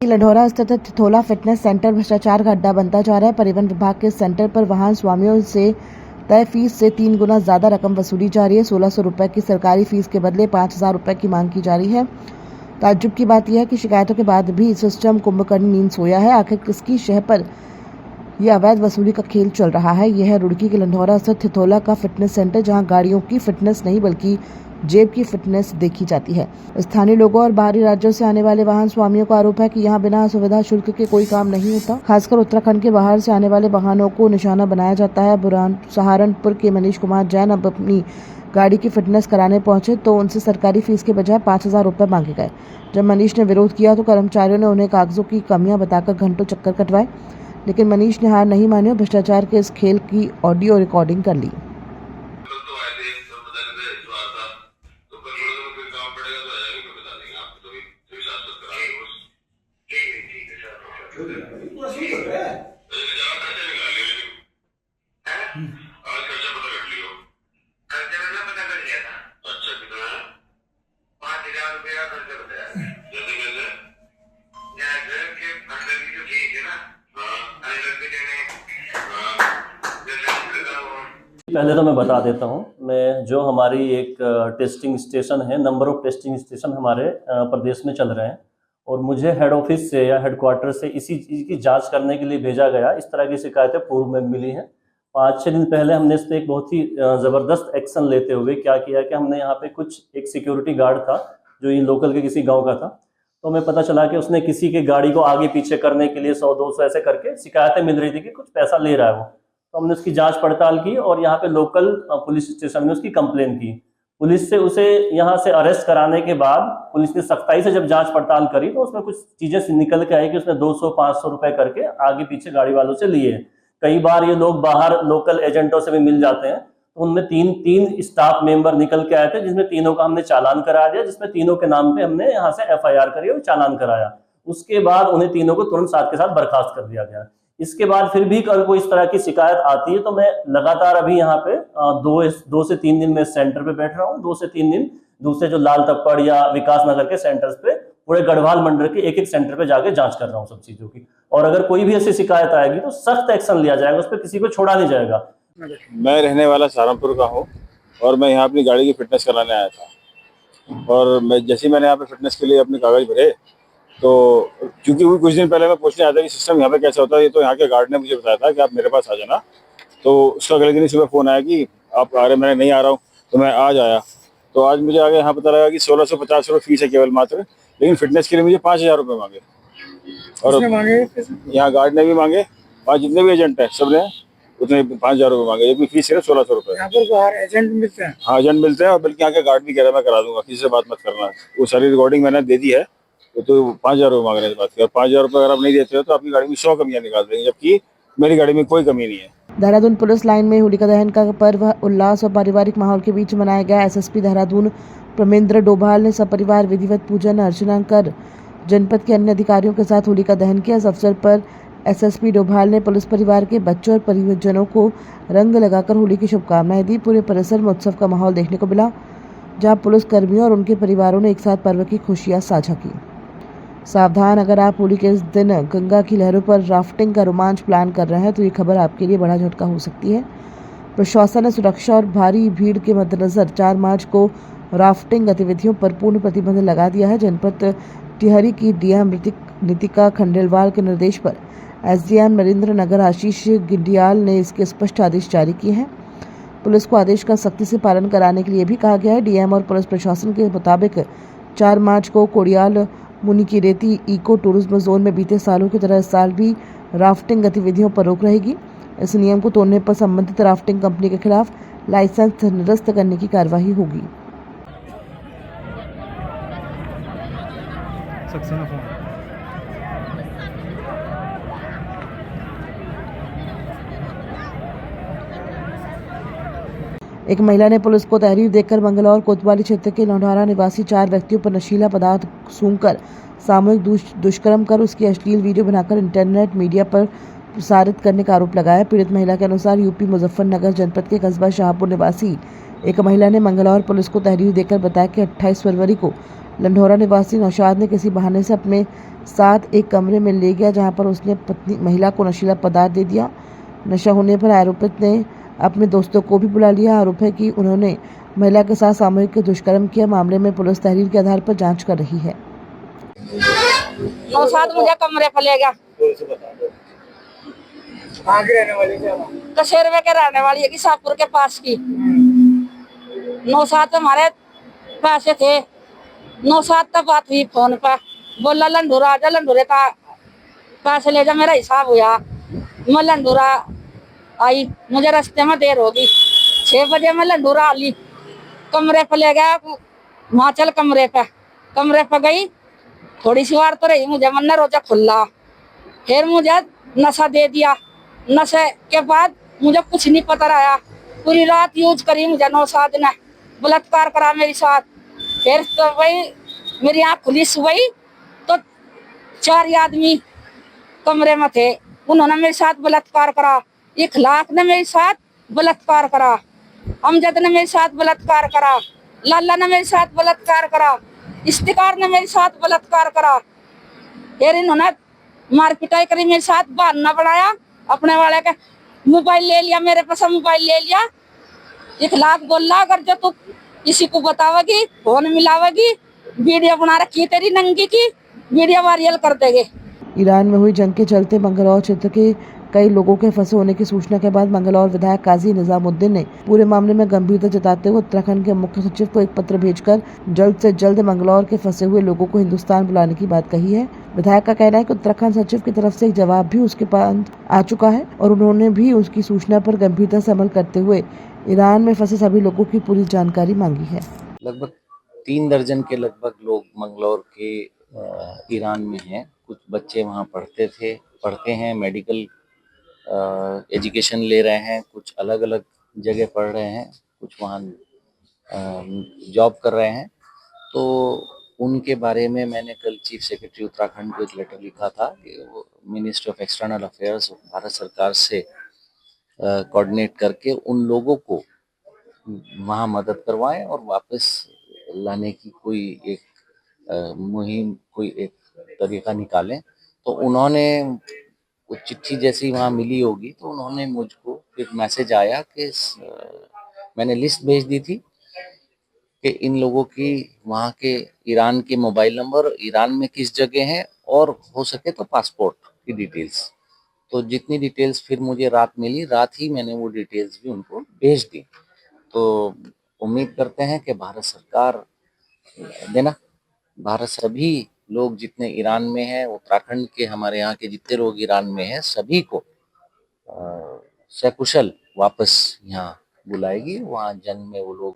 लढौरा स्थित थिथोला fitness centre भ्रष्टाचार का अड्डा बनता जा रहा है। परिवहन विभाग के सेंटर पर वाहन स्वामियों से तय फीस से 3 गुना ज्यादा रकम वसूली जा रही है। 1600 रुपए की सरकारी फीस के बदले 5000 रुपए की मांग की जा रही है। ताज्जुब की बात यह है कि शिकायतों के बाद भी सिस्टम कुंभकर्ण नींद सोया है। आखिर किसकी शह पर यह अवैध वसूली का खेल चल रहा है? यह है रुड़की के लढौरा स्थित थिथोला का फिटनेस सेंटर, जहां गाड़ियों की फिटनेस नहीं बल्कि जेब की फिटनेस देखी जाती है। स्थानीय लोगों और बाहरी राज्यों से आने वाले वाहन स्वामियों का आरोप है कि यहां बिना सुविधा शुल्क के कोई काम नहीं होता। खासकर उत्तराखंड के बाहर से आने वाले वाहनों को निशाना बनाया जाता है। सहारनपुर के मनीष कुमार जैन अब अपनी गाड़ी की फिटनेस कराने पहुंचे तो उनसे सरकारी फीस के बजाय 5000 रुपए मांगे गए। जब मनीष ने विरोध किया तो कर्मचारियों ने उन्हें कागजों की कमियां बताकर घंटों चक्कर कटवाए, लेकिन मनीष ने हार नहीं मानी और भ्रष्टाचार के इस खेल की ऑडियो रिकॉर्डिंग कर ली। आज खर्चा पता कर लियो। खर्चा मैंने पता कर लिया था। अच्छा कितना है? 5000 रुपया खर्चा बताया। जैसे कैसे? जैसे कि अंदर की जो फीस है ना, अंदर के देने, जैसे लगा वो। पहले तो मैं बता देता हूँ, मैं जो हमारी एक टेस्टिंग स्टेशन है, नंबर ऑफ टेस्टिंग स्टेशन हमारे प्रदेश में चल रहे हैं और मुझे हेड ऑफिस से या हेडक्वार्टर से इसी चीज़ की जांच करने के लिए भेजा गया। इस तरह की शिकायतें पूर्व में मिली हैं। 5-6 दिन पहले हमने इस पर एक बहुत ही ज़बरदस्त एक्शन लेते हुए क्या किया कि हमने यहाँ पे एक सिक्योरिटी गार्ड था जो ये लोकल के किसी गांव का था, तो हमें पता चला कि उसने किसी के गाड़ी को आगे पीछे करने के लिए 100-200 ऐसे करके शिकायतें मिल रही थी कि कुछ पैसा ले रहा है वो। तो हमने उसकी जाँच पड़ताल की और यहाँ पे लोकल पुलिस स्टेशन में उसकी कंप्लेन की। पुलिस से उसे यहाँ से अरेस्ट कराने के बाद पुलिस ने सख्ताई से जब जांच पड़ताल करी तो उसमें कुछ चीज़ें निकल के आई कि उसने 200-500 रुपए करके आगे पीछे गाड़ी वालों से लिए। कई बार ये लोग बाहर लोकल एजेंटों से भी मिल जाते हैं, तो उनमें तीन स्टाफ मेंबर निकल के आए थे, जिसमें तीनों का हमने चालान करा दिया, जिसमें तीनों के नाम पे हमने यहाँ से FIR करी और चालान कराया। उसके बाद उन्हें तीनों को तुरंत साथ के साथ बर्खास्त कर दिया गया। इसके बाद फिर भी अगर कोई इस तरह की शिकायत आती है तो मैं लगातार अभी यहाँ पे 2 से 3 दिन में सेंटर पे बैठ रहा हूँ। 2 से 3 दिन दूसरे जो लाल तप्पड़ या विकास नगर के सेंटर्स पे, पूरे गढ़वाल मंडल के एक सेंटर पे जाके जांच कर रहा हूँ सब चीजों की। और अगर कोई भी ऐसी शिकायत आएगी तो सख्त एक्शन लिया जाएगा, उस पर किसी को छोड़ा नहीं जाएगा। मैं रहने वाला सहारनपुर का हूँ और मैं यहाँ अपनी गाड़ी की फिटनेस कराने आया था और मैंने यहाँ पे फिटनेस के लिए अपने कागज भरे तो क्योंकि कुछ दिन पहले मैं पूछने आया था कि सिस्टम यहाँ पे कैसा होता है, ये तो यहाँ के गार्ड ने मुझे बताया था कि आप मेरे पास आ जाना। तो उसका अगले दिन ही सुबह फ़ोन आया कि आप आ रहे, मैंने नहीं आ रहा हूँ, तो मैं आज आया। तो आज मुझे आगे यहाँ पता लगा कि 1650 रुपये फीस है केवल मात्र, लेकिन फिटनेस के लिए मुझे 5000 रुपये मांगे। और यहाँ गार्ड ने भी मांगे, वहाँ जितने भी एजेंट हैं सब ने उतने 5000 रुपये मांगे, जबकि फीस सिर्फ 1600 रुपये। यहाँ पर बाहर एजेंट मिलते हैं? हाँ, एजेंट मिलते हैं और बल्कि यहाँ के गार्ड भी कह रहा है मैं करा दूंगा, किसी से बात मत करना। वो सारी रिकॉर्डिंग मैंने दे दी है। तो 5000 रुपये मांग रहे हैं इस बात की, और 5000 रुपये अगर आप नहीं देते हो तो आपकी गाड़ी में 100 कमियां निकाल देंगे, जबकि मेरी गाड़ी में कोई कमी नहीं है। देहरादून पुलिस लाइन में होलिका दहन का पर्व उल्लास और पारिवारिक माहौल के बीच मनाया गया। SSP देहरादून प्रमेंद्र डोभाल ने सपरिवार विधिवत पूजन अर्चना कर जनपद के अन्य अधिकारियों के साथ होलिका दहन किया। इस अवसर पर SSP डोभाल ने पुलिस परिवार के बच्चों और परिजनों को रंग लगाकर होली की शुभकामनाएं दी। पूरे परिसर में उत्सव का माहौल देखने को मिला, जहां पुलिस कर्मियों और उनके परिवारों ने एक साथ पर्व की खुशियां साझा की। सावधान, अगर आप होली के इस दिन गंगा की लहरों पर राफ्टिंग का रोमांच प्लान कर रहे हैं तो ये खबर आपके लिए बड़ा झटका हो सकती है। प्रशासन ने सुरक्षा और भारी भीड़ के मद्देनजर 4 मार्च को राफ्टिंग गतिविधियों पर पूर्ण प्रतिबंध लगा दिया है। जनपद टिहरी की DM नितिका खंडेलवाल के निर्देश पर SDM नरेंद्र नगर आशीष गिंडियाल ने इसके स्पष्ट आदेश जारी किए हैं। पुलिस को आदेश का सख्ती से पालन कराने के लिए भी कहा गया है। DM और पुलिस प्रशासन के मुताबिक 4 मार्च को कोड़ियाल मुनिकीरेती इको टूरिज्म जोन में बीते सालों की तरह इस साल भी राफ्टिंग गतिविधियों पर रोक रहेगी। इस नियम को तोड़ने पर संबंधित राफ्टिंग कंपनी के खिलाफ लाइसेंस निरस्त करने की कार्रवाई होगी। एक महिला ने पुलिस को तहरीर देकर मंगलौर कोतवाली क्षेत्र के लौंढारा निवासी 4 व्यक्तियों पर नशीला पदार्थ सूंघकर सामूहिक दुष्कर्म कर उसकी अश्लील वीडियो बनाकर इंटरनेट मीडिया पर प्रसारित करने का आरोप लगाया। पीड़ित महिला के अनुसार यूपी मुजफ्फरनगर जनपद के कस्बा शाहपुर निवासी एक महिला ने मंगलौर पुलिस को तहरीर देकर बताया कि 28 फरवरी को लंढौरा निवासी नौशाद ने किसी बहाने से अपने साथ एक कमरे में ले गया, जहां पर उसने पत्नी महिला को नशीला पदार्थ दे दिया। नशा होने पर आरोपित ने अपने दोस्तों को भी बुला लिया। आरोप है कि उन्होंने महिला के साथ सामूहिक दुष्कर्म किया। मामले में पुलिस तहरीर के आधार पर जांच कर रही है। नौशाद मुझे कमरे पर ले गया। कशेरवे के रहने वाली है कि शाहपुर के पास की। नौशाद हमारे पैसे थे। नौशाद तक बात हुई फोन पर, बोला लंढोरा आजा, लंढोरे का पैसे ले जा, मेरा हिसाब हुआ। मैं लंढोरा आई, मुझे रास्ते में देर होगी। 6 बजे मैं लंढोरा आली, कमरे पे ले गया। वहाँ चल कमरे पे गई, थोड़ी सी बार तो रही, मुझे मन रोजा खुला। फिर मुझे नशा दे दिया। नशे के बाद मुझे कुछ नहीं पता रहा। पूरी रात यूज करी मुझे नौशाद ने, बलात्कार करा मेरे साथ। फिर तो वही मेरी आँख खुली सुबह तो 4 आदमी कमरे में थे। उन्होंने मेरे साथ बलात्कार करा। इखलाक ने मेरे साथ बलात्कार करा। अमजद ने मेरे साथ बलात्कार करा। लाला ने मेरे साथ बलात्कार करा। इफ्तिकार ने मेरे साथ बलात्कार करा। फिर इन्होंने मार पिटाई करी मेरे साथ, बहाना बनाया। अपने वाले का मोबाइल ले लिया, मेरे पास मोबाइल ले लिया। इखलाक बोला अगर जो तू किसी को बतावेगी, फोन मिलावेगी, वीडियो बना रखी तेरी नंगी की, वीडियो वायरल कर देंगे। ईरान में हुई जंग के चलते मंगलौर क्षेत्र के कई लोगों के फंसे होने की सूचना के बाद मंगलौर विधायक काजी निजामुद्दीन ने पूरे मामले में गंभीरता जताते हुए उत्तराखंड के मुख्य सचिव को एक पत्र भेजकर जल्द से जल्द मंगलौर के फंसे हुए लोगों को हिंदुस्तान बुलाने की बात कही है। विधायक का कहना है कि उत्तराखंड सचिव की तरफ से एक जवाब भी उसके पास आ चुका है और उन्होंने भी उसकी सूचना पर गंभीरता से अमल करते हुए ईरान में फंसे सभी लोगों की पूरी जानकारी मांगी है। लगभग 3 दर्जन के लगभग लोग मंगलौर के ईरान में हैं। कुछ बच्चे वहाँ पढ़ते हैं, मेडिकल एजुकेशन ले रहे हैं, कुछ अलग अलग जगह पढ़ रहे हैं, कुछ वहाँ जॉब कर रहे हैं। तो उनके बारे में मैंने कल चीफ सेक्रेटरी उत्तराखंड को एक लेटर लिखा था कि वो ministry of external affairs Bharat सरकार से कोऑर्डिनेट करके उन लोगों को वहाँ मदद करवाएं और वापस लाने की कोई एक मुहिम, कोई एक तरीका निकालें। तो उन्होंने कुछ चिट्ठी जैसी वहाँ मिली होगी तो उन्होंने मुझको एक मैसेज आया कि मैंने लिस्ट भेज दी थी कि इन लोगों की वहाँ के ईरान के मोबाइल नंबर, ईरान में किस जगह है और हो सके तो पासपोर्ट की डिटेल्स। तो जितनी डिटेल्स फिर मुझे रात मिली, रात ही मैंने वो डिटेल्स भी उनको भेज दी। तो उम्मीद करते हैं कि भारत सरकार भारत सभी लोग जितने ईरान में हैं, उत्तराखंड के हमारे यहाँ के जितने लोग ईरान में हैं, सभी को सकुशल वापस यहाँ बुलाएगी। वहाँ जंग में वो लोग